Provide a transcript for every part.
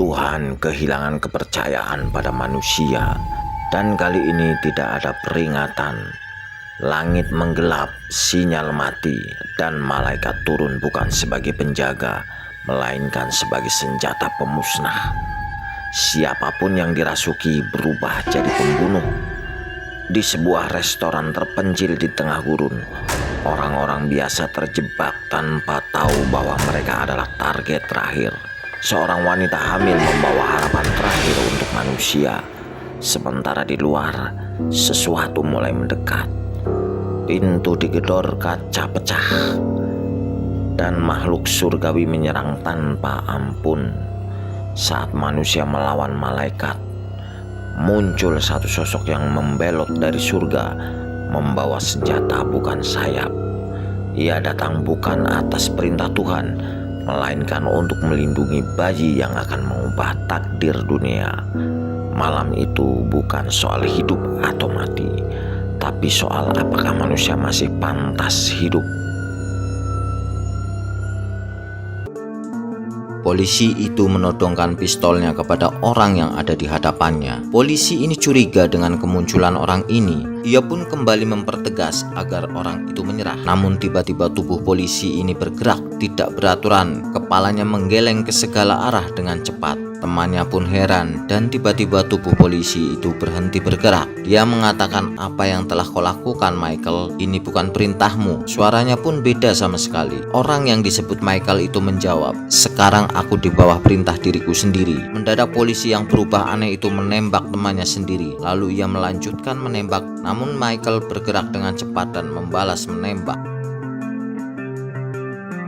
Tuhan kehilangan kepercayaan pada manusia, dan kali ini tidak ada peringatan. Langit menggelap, sinyal mati, dan malaikat turun bukan sebagai penjaga, melainkan sebagai senjata pemusnah. Siapapun yang dirasuki berubah jadi pembunuh. Di sebuah restoran terpencil di tengah gurun, orang-orang biasa terjebak tanpa tahu bahwa mereka adalah target terakhir. Seorang wanita hamil membawa harapan terakhir untuk manusia. Sementara di luar, sesuatu mulai mendekat. Pintu digedor, kaca pecah, dan makhluk surgawi menyerang tanpa ampun. Saat manusia melawan malaikat, muncul satu sosok yang membelot dari surga, membawa senjata bukan sayap. Ia datang bukan atas perintah Tuhan, melainkan untuk melindungi bayi yang akan mengubah takdir dunia. Malam itu bukan soal hidup atau mati, tapi soal apakah manusia masih pantas hidup. Polisi itu menodongkan pistolnya kepada orang yang ada di hadapannya. Polisi ini curiga dengan kemunculan orang ini. Ia pun kembali mempertegas agar orang itu menyerah. Namun tiba-tiba tubuh polisi ini bergerak tidak beraturan. Kepalanya menggeleng ke segala arah dengan cepat. Temannya pun heran, dan tiba-tiba tubuh polisi itu berhenti bergerak. Dia mengatakan, "Apa yang telah kau lakukan, Michael? Ini bukan perintahmu." Suaranya pun beda sama sekali. Orang yang disebut Michael itu menjawab, "Sekarang aku di bawah perintah diriku sendiri." Mendadak polisi yang berubah aneh itu menembak temannya sendiri. Lalu ia melanjutkan menembak, namun Michael bergerak dengan cepat dan membalas menembak.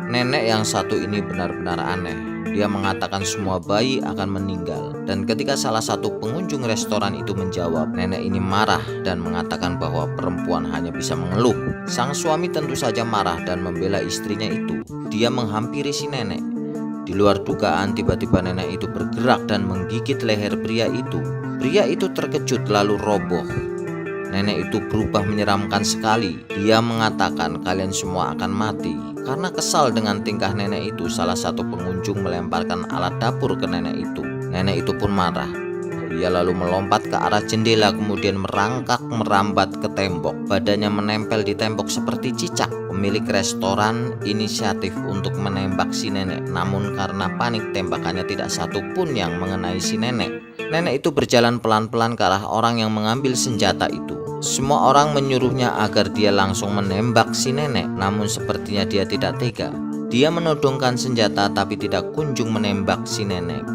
Nenek yang satu ini benar-benar aneh. Dia mengatakan semua bayi akan meninggal. Dan ketika salah satu pengunjung restoran itu menjawab, nenek ini marah dan mengatakan bahwa perempuan hanya bisa mengeluh. Sang suami tentu saja marah dan membela istrinya itu. Dia menghampiri si nenek. Di luar dugaan, tiba-tiba nenek itu bergerak dan menggigit leher pria itu. Pria itu terkejut lalu roboh. Nenek itu berubah menyeramkan sekali. Dia mengatakan kalian semua akan mati. Karena kesal dengan tingkah nenek itu, salah satu pengunjung melemparkan alat dapur ke nenek itu. Nenek itu pun marah. Ia lalu melompat ke arah jendela, kemudian merangkak merambat ke tembok. Badannya menempel di tembok seperti cicak. Pemilik restoran inisiatif untuk menembak si nenek, namun karena panik tembakannya tidak satu pun yang mengenai si nenek. Nenek itu berjalan pelan-pelan ke arah orang yang mengambil senjata itu. Semua orang menyuruhnya agar dia langsung menembak si nenek, namun sepertinya dia tidak tega. Dia menodongkan senjata tapi tidak kunjung menembak si nenek.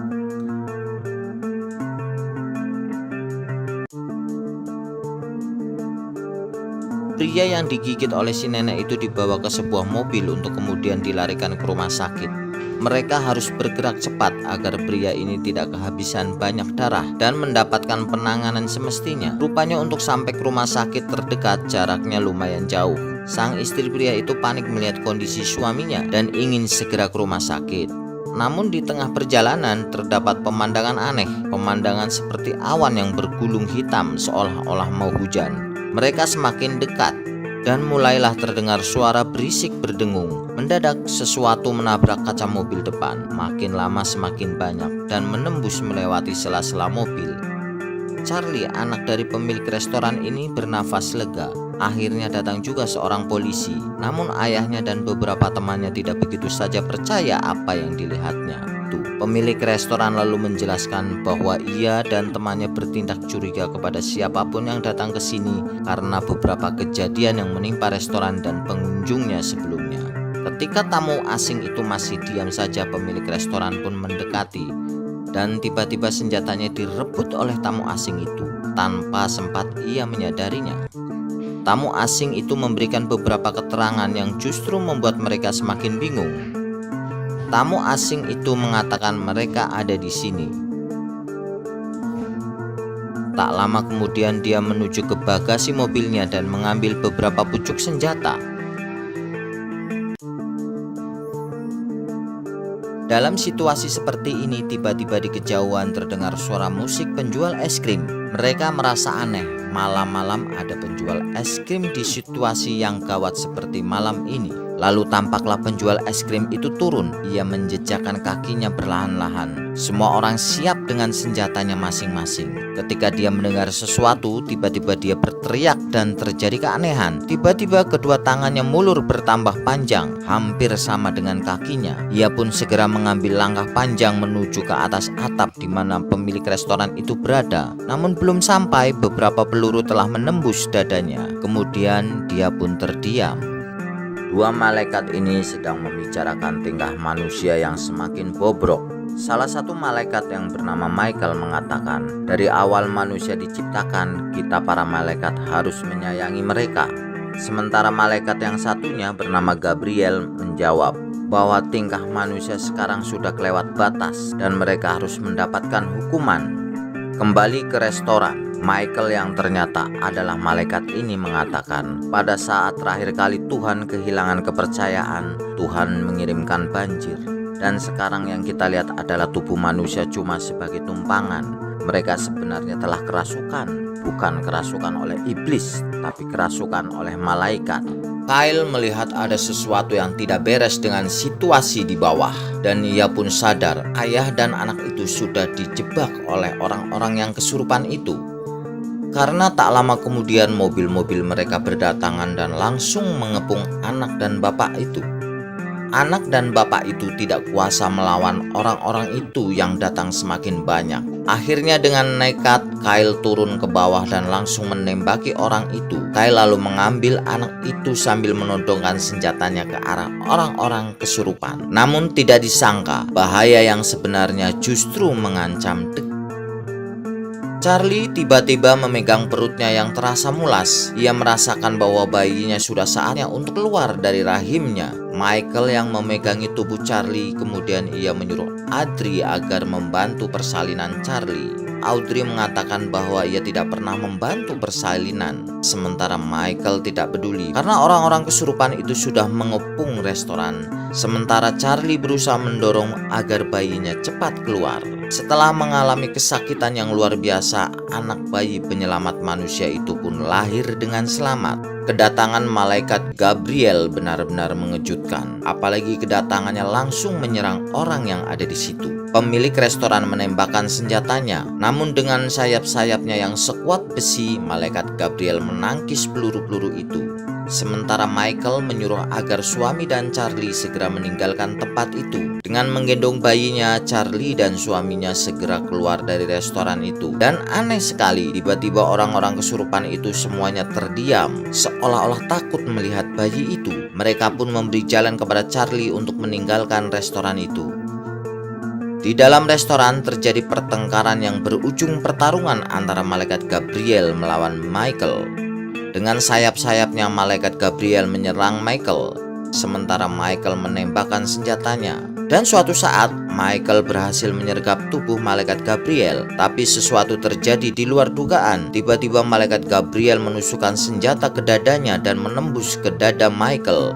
Pria yang digigit oleh si nenek itu dibawa ke sebuah mobil untuk kemudian dilarikan ke rumah sakit. Mereka harus bergerak cepat agar pria ini tidak kehabisan banyak darah dan mendapatkan penanganan semestinya. Rupanya untuk sampai ke rumah sakit terdekat jaraknya lumayan jauh. Sang istri pria itu panik melihat kondisi suaminya dan ingin segera ke rumah sakit. Namun di tengah perjalanan terdapat pemandangan aneh. Pemandangan seperti awan yang bergulung hitam seolah-olah mau hujan. Mereka semakin dekat dan mulailah terdengar suara berisik berdengung. Mendadak sesuatu menabrak kaca mobil depan. Makin lama semakin banyak dan menembus melewati sela-sela mobil. Charlie, anak dari pemilik restoran ini, bernafas lega. Akhirnya datang juga seorang polisi. Namun ayahnya dan beberapa temannya tidak begitu saja percaya apa yang dilihatnya. Pemilik restoran lalu menjelaskan bahwa ia dan temannya bertindak curiga kepada siapapun yang datang ke sini karena beberapa kejadian yang menimpa restoran dan pengunjungnya sebelumnya. Ketika tamu asing itu masih diam saja, pemilik restoran pun mendekati dan tiba-tiba senjatanya direbut oleh tamu asing itu tanpa sempat ia menyadarinya. Tamu asing itu memberikan beberapa keterangan yang justru membuat mereka semakin bingung. Tamu asing itu mengatakan mereka ada di sini. Tak lama kemudian dia menuju ke bagasi mobilnya dan mengambil beberapa pucuk senjata. Dalam situasi seperti ini, tiba-tiba di kejauhan terdengar suara musik penjual es krim. Mereka merasa aneh, malam-malam ada penjual es krim di situasi yang gawat seperti malam ini. Lalu tampaklah penjual es krim itu turun. Ia menjejakkan kakinya perlahan-lahan. Semua orang siap dengan senjatanya masing-masing. Ketika dia mendengar sesuatu, tiba-tiba dia berteriak dan terjadi keanehan. Tiba-tiba kedua tangannya mulur bertambah panjang, hampir sama dengan kakinya. Ia pun segera mengambil langkah panjang menuju ke atas atap di mana pemilik restoran itu berada. Namun belum sampai, beberapa peluru telah menembus dadanya. Kemudian dia pun terdiam. Dua malaikat ini sedang membicarakan tingkah manusia yang semakin bobrok. Salah satu malaikat yang bernama Michael mengatakan, dari awal manusia diciptakan, kita para malaikat harus menyayangi mereka. Sementara malaikat yang satunya bernama Gabriel menjawab bahwa tingkah manusia sekarang sudah kelewat batas dan mereka harus mendapatkan hukuman. Kembali ke restoran, Michael yang ternyata adalah malaikat ini mengatakan, pada saat terakhir kali Tuhan kehilangan kepercayaan, Tuhan mengirimkan banjir. Dan sekarang yang kita lihat adalah tubuh manusia cuma sebagai tumpangan. Mereka sebenarnya telah kerasukan, bukan kerasukan oleh iblis, tapi kerasukan oleh malaikat. Kyle melihat ada sesuatu yang tidak beres dengan situasi di bawah, dan ia pun sadar ayah dan anak itu sudah dijebak oleh orang-orang yang kesurupan itu. Karena tak lama kemudian mobil-mobil mereka berdatangan dan langsung mengepung anak dan bapak itu. Anak dan bapak itu tidak kuasa melawan orang-orang itu yang datang semakin banyak. Akhirnya dengan nekat, Kyle turun ke bawah dan langsung menembaki orang itu. Kyle lalu mengambil anak itu sambil menodongkan senjatanya ke arah orang-orang kesurupan. Namun tidak disangka, bahaya yang sebenarnya justru mengancam Charlie tiba-tiba memegang perutnya yang terasa mulas. Ia merasakan bahwa bayinya sudah saatnya untuk keluar dari rahimnya. Michael yang memegangi tubuh Charlie, kemudian ia menyuruh Audrey agar membantu persalinan Charlie. Audrey mengatakan bahwa ia tidak pernah membantu persalinan, sementara Michael tidak peduli karena orang-orang kesurupan itu sudah mengepung restoran. Sementara Charlie berusaha mendorong agar bayinya cepat keluar. Setelah mengalami kesakitan yang luar biasa, anak bayi penyelamat manusia itu pun lahir dengan selamat. Kedatangan malaikat Gabriel benar-benar mengejutkan, apalagi kedatangannya langsung menyerang orang yang ada di situ. Pemilik restoran menembakkan senjatanya, namun dengan sayap-sayapnya yang sekuat besi, malaikat Gabriel menangkis peluru-peluru itu. Sementara Michael menyuruh agar suami dan Charlie segera meninggalkan tempat itu. Dengan menggendong bayinya, Charlie dan suaminya segera keluar dari restoran itu. Dan aneh sekali, tiba-tiba orang-orang kesurupan itu semuanya terdiam, seolah-olah takut melihat bayi itu. Mereka pun memberi jalan kepada Charlie untuk meninggalkan restoran itu. Di dalam restoran terjadi pertengkaran yang berujung pertarungan antara malaikat Gabriel melawan Michael. Dengan sayap-sayapnya malaikat Gabriel menyerang Michael, sementara Michael menembakkan senjatanya. Dan suatu saat Michael berhasil menyergap tubuh malaikat Gabriel, tapi sesuatu terjadi di luar dugaan. Tiba-tiba malaikat Gabriel menusukkan senjata ke dadanya dan menembus ke dada Michael.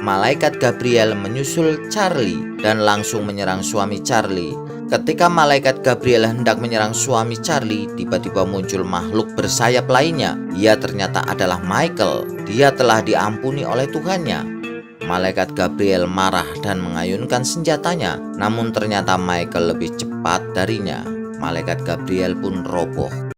Malaikat Gabriel menyusul Charlie dan langsung menyerang suami Charlie. Ketika malaikat Gabriel hendak menyerang suami Charlie, tiba-tiba muncul makhluk bersayap lainnya. Ia ternyata adalah Michael. Dia telah diampuni oleh Tuhannya. Malaikat Gabriel marah dan mengayunkan senjatanya, namun ternyata Michael lebih cepat darinya. Malaikat Gabriel pun roboh.